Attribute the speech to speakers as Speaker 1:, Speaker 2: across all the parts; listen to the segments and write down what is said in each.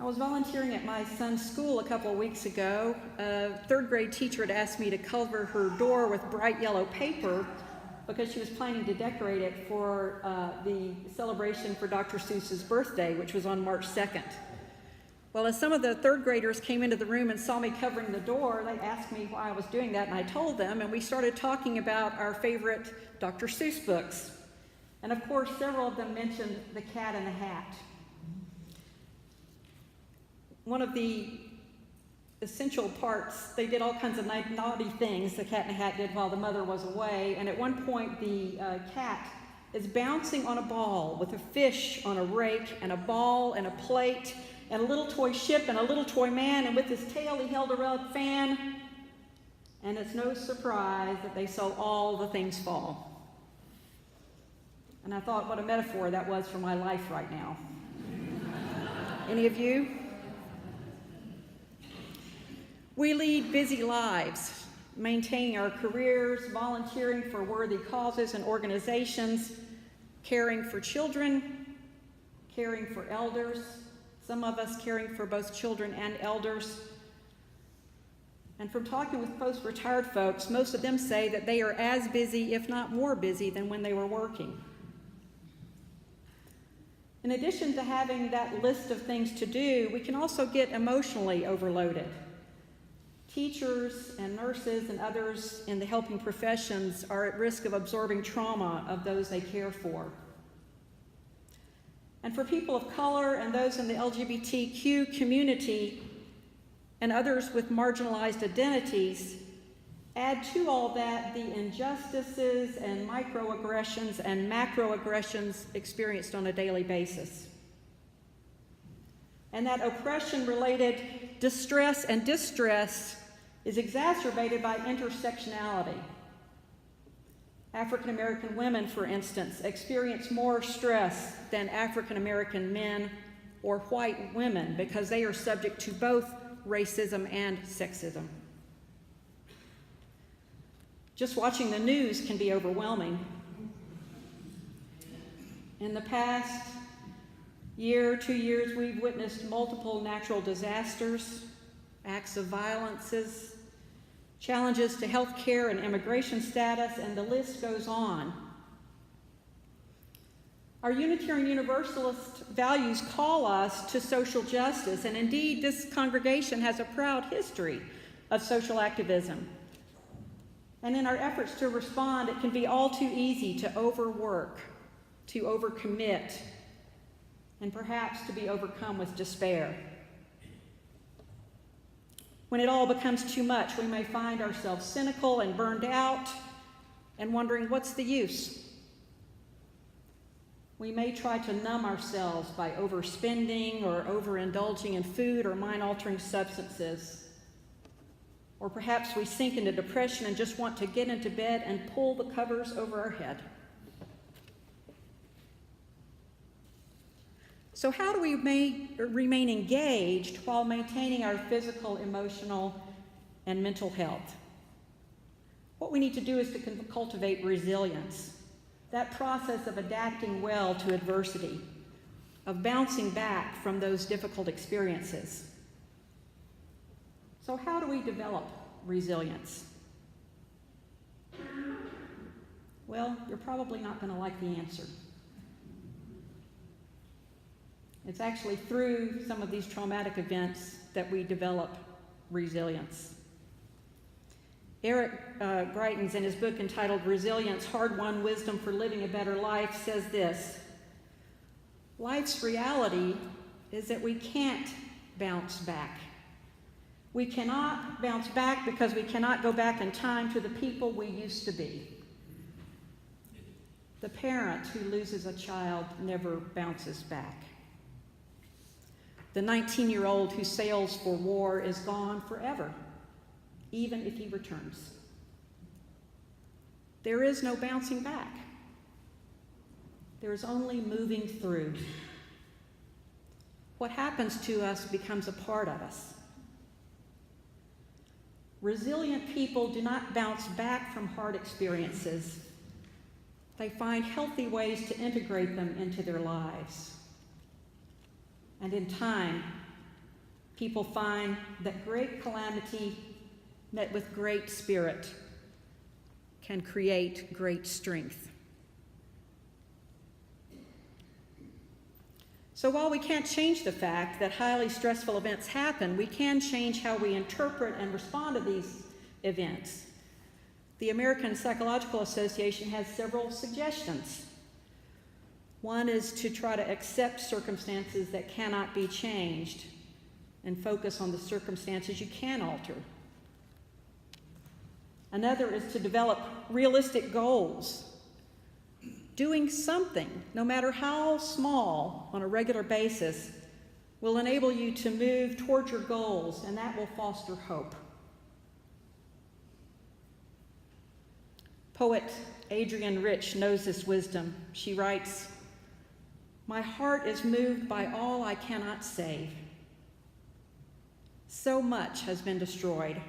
Speaker 1: I was volunteering at my son's school a couple of weeks ago. A third grade teacher had asked me to cover her door with bright yellow paper because she was planning to decorate it for the celebration for Dr. Seuss's birthday, which was on March 2nd. Well, as some of the third graders came into the room and saw me covering the door, they asked me why I was doing that, and I told them, and we started talking about our favorite Dr. Seuss books. And of course, several of them mentioned The Cat in the Hat. One of the essential parts, they did all kinds of naughty things the Cat in the Hat did while the mother was away, and at one point the cat is bouncing on a ball with a fish on a rake and a ball and a plate and a little toy ship and a little toy man, and with his tail he held a red fan, and it's no surprise that they saw all the things fall. And I thought, what a metaphor that was for my life right now. Any of you? We lead busy lives, maintaining our careers, volunteering for worthy causes and organizations, caring for children, caring for elders, some of us caring for both children and elders. And from talking with post-retired folks, most of them say that they are as busy, if not more busy, than when they were working. In addition to having that list of things to do, we can also get emotionally overloaded. Teachers and nurses and others in the helping professions are at risk of absorbing trauma of those they care for. And for people of color and those in the LGBTQ community and others with marginalized identities, add to all that the injustices and microaggressions and macroaggressions experienced on a daily basis. And that oppression-related distress and distress is exacerbated by intersectionality. African American women, for instance, experience more stress than African American men or white women because they are subject to both racism and sexism. Just watching the news can be overwhelming. In the past year, 2 years, we've witnessed multiple natural disasters, acts of violences, challenges to health care and immigration status, and the list goes on. Our Unitarian Universalist values call us to social justice, and indeed this congregation has a proud history of social activism. And in our efforts to respond, it can be all too easy to overwork, to overcommit, and perhaps to be overcome with despair. When it all becomes too much, we may find ourselves cynical and burned out and wondering, what's the use? We may try to numb ourselves by overspending or overindulging in food or mind-altering substances. Or perhaps we sink into depression and just want to get into bed and pull the covers over our head. So how do we remain engaged while maintaining our physical, emotional, and mental health? What we need to do is to cultivate resilience, that process of adapting well to adversity, of bouncing back from those difficult experiences. So how do we develop resilience? Well, you're probably not going to like the answer. It's actually through some of these traumatic events that we develop resilience. Eric Greitens, in his book entitled Resilience, Hard-Won Wisdom for Living a Better Life, says this: life's reality is that we can't bounce back. We cannot bounce back because we cannot go back in time to the people we used to be. The parent who loses a child never bounces back. The 19-year-old who sails for war is gone forever, even if he returns. There is no bouncing back. There is only moving through. What happens to us becomes a part of us. Resilient people do not bounce back from hard experiences. They find healthy ways to integrate them into their lives. And in time, people find that great calamity met with great spirit can create great strength. So while we can't change the fact that highly stressful events happen, we can change how we interpret and respond to these events. The American Psychological Association has several suggestions. One is to try to accept circumstances that cannot be changed and focus on the circumstances you can alter. Another is to develop realistic goals. Doing something, no matter how small, on a regular basis, will enable you to move toward your goals, and that will foster hope. Poet Adrienne Rich knows this wisdom. She writes, "My heart is moved by all I cannot save. So much has been destroyed.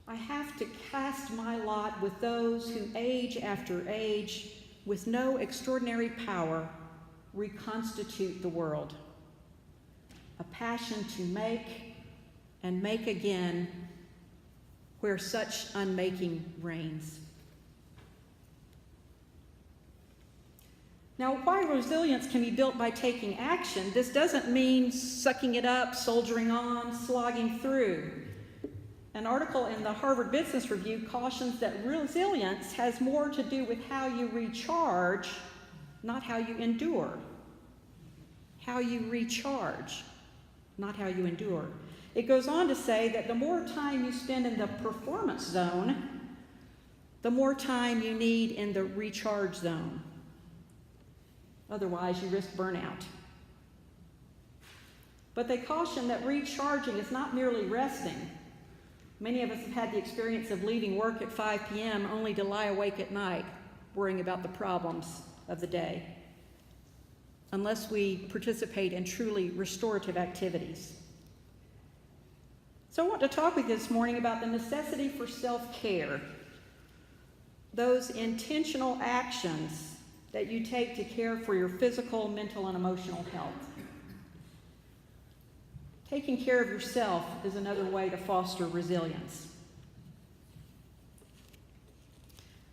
Speaker 1: I have to cast my lot with those who, age after age, with no extraordinary power, reconstitute the world. A passion to make and make again where such unmaking reigns." Now, while resilience can be built by taking action, this doesn't mean sucking it up, soldiering on, slogging through. An article in the Harvard Business Review cautions that resilience has more to do with how you recharge, not how you endure. How you recharge, not how you endure. It goes on to say that the more time you spend in the performance zone, the more time you need in the recharge zone. Otherwise, you risk burnout. But they caution that recharging is not merely resting. Many of us have had the experience of leaving work at 5 p.m. only to lie awake at night, worrying about the problems of the day, unless we participate in truly restorative activities. So I want to talk with you this morning about the necessity for self-care, those intentional actions that you take to care for your physical, mental, and emotional health. Taking care of yourself is another way to foster resilience.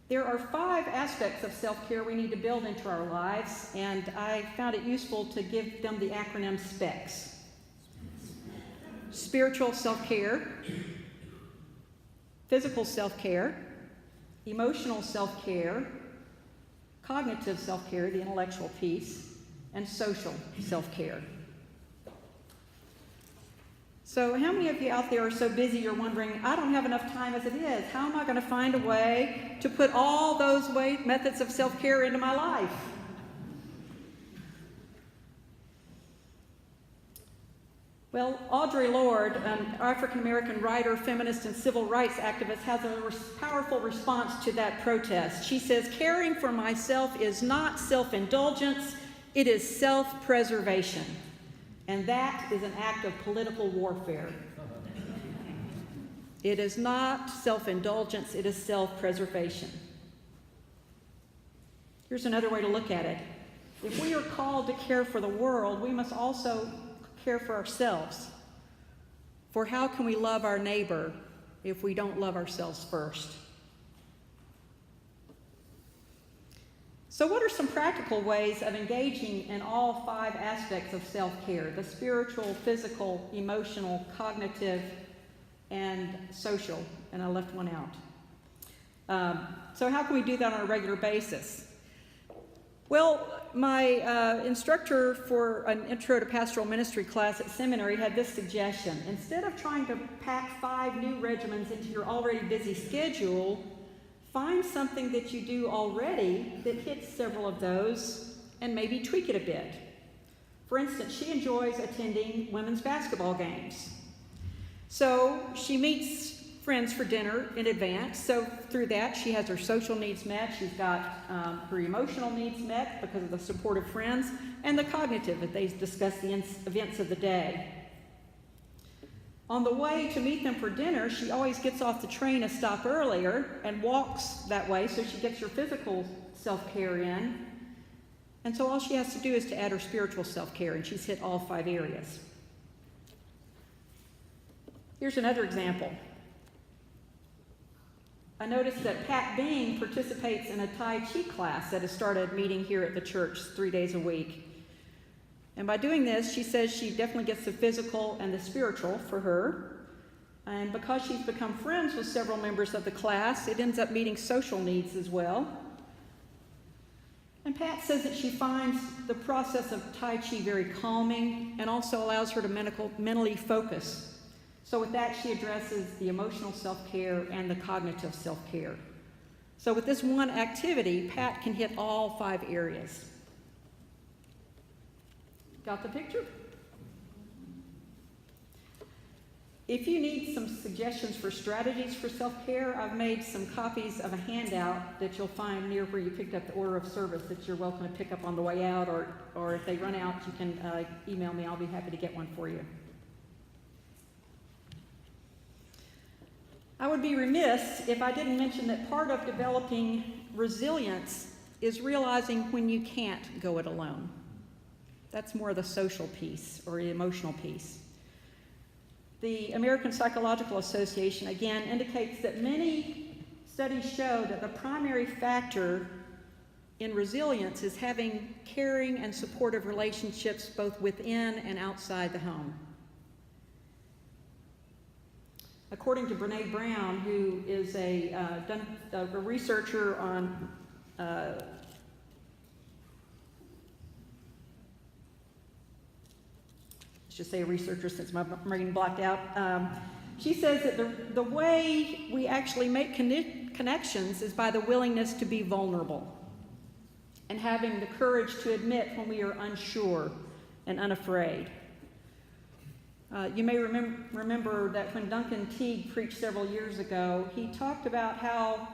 Speaker 1: There are 5 aspects of self-care we need to build into our lives, and I found it useful to give them the acronym SPECS. Spiritual self-care, physical self-care, emotional self-care, cognitive self-care, the intellectual piece, and social self-care. So how many of you out there are so busy you're wondering, I don't have enough time as it is. How am I going to find a way to put all those methods of self-care into my life? Well, Audre Lorde, an African-American writer, feminist, and civil rights activist, has a powerful response to that protest. She says, "Caring for myself is not self-indulgence, it is self-preservation. And that is an act of political warfare." It is not self-indulgence, it is self-preservation. Here's another way to look at it. If we are called to care for the world, we must also care for ourselves. For how can we love our neighbor if we don't love ourselves first? So what are some practical ways of engaging in all 5 aspects of self-care? The spiritual, physical, emotional, cognitive, and social. And I left one out. So how can we do that on a regular basis? Well, my instructor for an Intro to Pastoral Ministry class at seminary had this suggestion. Instead of trying to pack 5 new regimens into your already busy schedule, find something that you do already that hits several of those and maybe tweak it a bit. For instance, she enjoys attending women's basketball games. So she meets friends for dinner in advance. So through that, she has her social needs met. She's got her emotional needs met because of the supportive friends, and the cognitive, that they discuss the events of the day. On the way to meet them for dinner, she always gets off the train a stop earlier and walks that way, so she gets her physical self-care in. And so all she has to do is to add her spiritual self-care, and she's hit all 5 areas. Here's another example. I noticed that Pat Bing participates in a Tai Chi class that has started meeting here at the church 3 days a week. And by doing this, she says she definitely gets the physical and the spiritual for her. And because she's become friends with several members of the class, it ends up meeting social needs as well. And Pat says that she finds the process of Tai Chi very calming and also allows her to mentally focus. So with that, she addresses the emotional self-care and the cognitive self-care. So with this one activity, Pat can hit all 5 areas. Got the picture? If you need some suggestions for strategies for self-care, I've made some copies of a handout that you'll find near where you picked up the order of service that you're welcome to pick up on the way out, or if they run out, you can email me. I'll be happy to get one for you. I would be remiss if I didn't mention that part of developing resilience is realizing when you can't go it alone. That's more the social piece or the emotional piece. The American Psychological Association, again, indicates that many studies show that the primary factor in resilience is having caring and supportive relationships both within and outside the home. According to Brene Brown, who is a researcher on just say a researcher since my brain blocked out. She says that the way we actually make connections is by the willingness to be vulnerable and having the courage to admit when we are unsure and unafraid. You may remember that when Duncan Teague preached several years ago, he talked about how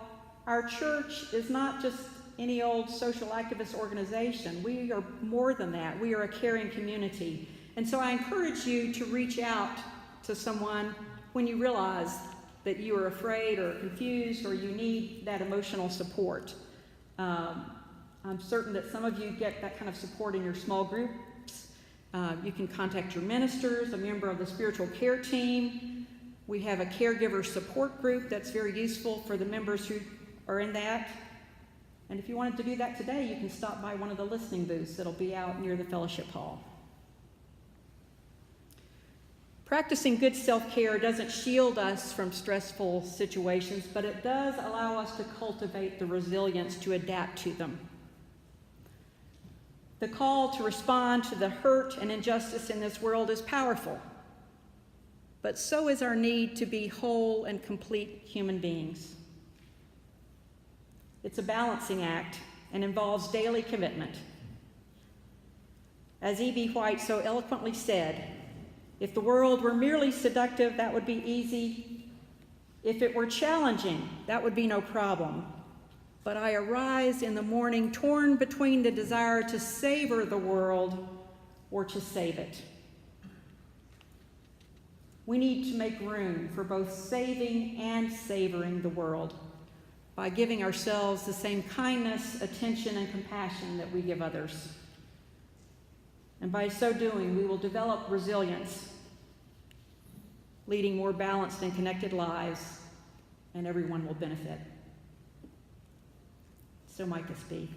Speaker 1: our church is not just any old social activist organization. We are more than that. We are a caring community. And so I encourage you to reach out to someone when you realize that you are afraid or confused or you need that emotional support. I'm certain that some of you get that kind of support in your small groups. You can contact your ministers, a member of the spiritual care team. We have a caregiver support group that's very useful for the members who are in that. And if you wanted to do that today, you can stop by one of the listening booths that'll be out near the fellowship hall. Practicing good self-care doesn't shield us from stressful situations, but it does allow us to cultivate the resilience to adapt to them. The call to respond to the hurt and injustice in this world is powerful, but so is our need to be whole and complete human beings. It's a balancing act and involves daily commitment. As E.B. White so eloquently said, if the world were merely seductive, that would be easy. If it were challenging, that would be no problem. But I arise in the morning torn between the desire to savor the world or to save it. We need to make room for both saving and savoring the world by giving ourselves the same kindness, attention, and compassion that we give others. And by so doing, we will develop resilience, leading more balanced and connected lives, and everyone will benefit. So might this be.